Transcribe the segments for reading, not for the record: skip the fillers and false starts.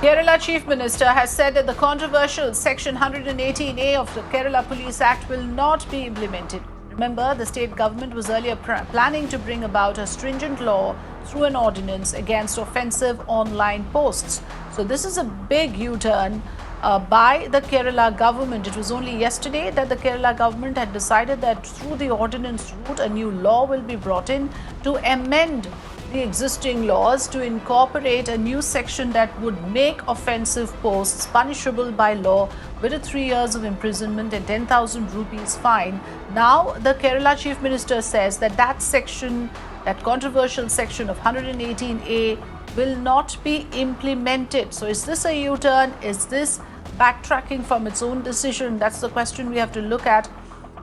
Kerala Chief Minister has said that the controversial Section 118A of the Kerala Police Act will not be implemented. Remember, the state government was earlier planning to bring about a stringent law through an ordinance against offensive online posts. So this is a big U-turn by the Kerala government. It was only yesterday that the Kerala government had decided that through the ordinance route, a new law will be brought in to amend the existing laws to incorporate a new section that would make offensive posts punishable by law with 3 years of imprisonment and 10,000 rupees fine. Now, the Kerala Chief Minister says that that section, that controversial section of 118A, will not be implemented. So, is this a U-turn? Is this backtracking from its own decision? That's the question we have to look at.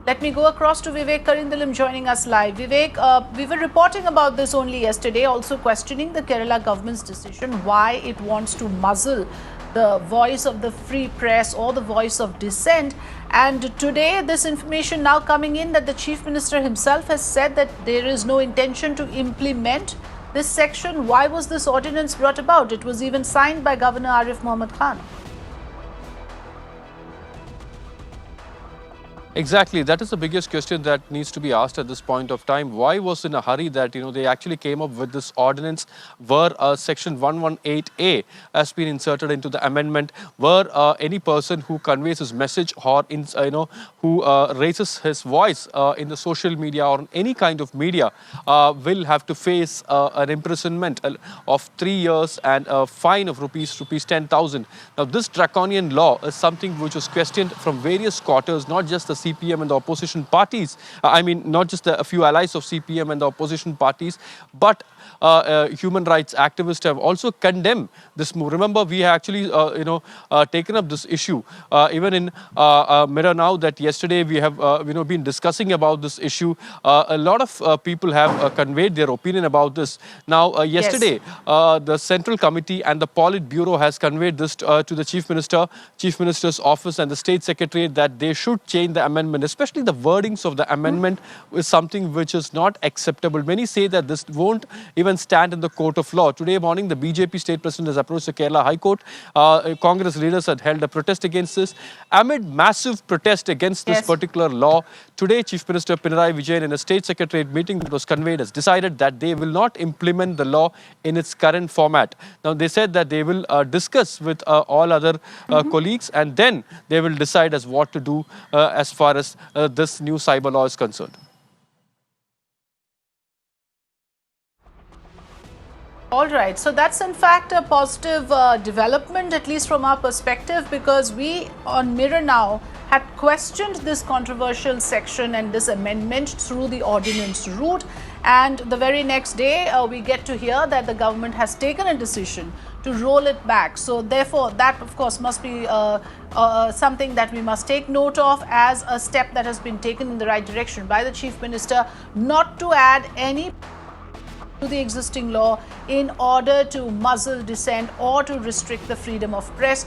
Let me go across to Vivek Karindalam joining us live. Vivek, we were reporting about this only yesterday, also questioning the Kerala government's decision, why it wants to muzzle the voice of the free press or the voice of dissent. And today, this information now coming in that the Chief Minister himself has said that there is no intention to implement this section. Why was this ordinance brought about? It was even signed by Governor Arif Mohammed Khan. Exactly. That is the biggest question that needs to be asked at this point of time. Why was in a hurry that, they actually came up with this ordinance where Section 118A has been inserted into the amendment, where any person who conveys his message or, who raises his voice in the social media or any kind of media will have to face an imprisonment of 3 years and a fine of rupees 10,000. Now, this draconian law is something which was questioned from various quarters, not just the CPM and the opposition parties. Not just a few allies of CPM and the opposition parties, but human rights activists have also condemned this move. Remember, we actually, taken up this issue even in Mirror Now. That yesterday we have, been discussing about this issue. A lot of people have conveyed their opinion about this. Now, yesterday, the Central Committee and the Polit Bureau has conveyed this to the Chief Minister's office and the State Secretariat that they should change the amendment, especially the wordings of the amendment is something which is not acceptable. Many say that this won't even stand in the court of law. Today morning, the BJP state president has approached the Kerala High Court. Congress leaders had held a protest against this. Amid massive protest against this particular law, today Chief Minister Pinarayi Vijayan in a state secretariat meeting that was convened has decided that they will not implement the law in its current format. Now, they said that they will discuss with all other colleagues, and then they will decide as what to do as far as this new cyber law is concerned. All right. So that's in fact a positive development, at least from our perspective, because we on Mirror Now had questioned this controversial section and this amendment through the ordinance route. And the very next day, we get to hear that the government has taken a decision to roll it back. So therefore, that of course must be something that we must take note of as a step that has been taken in the right direction by the Chief Minister, not to add any to the existing law in order to muzzle dissent or to restrict the freedom of press.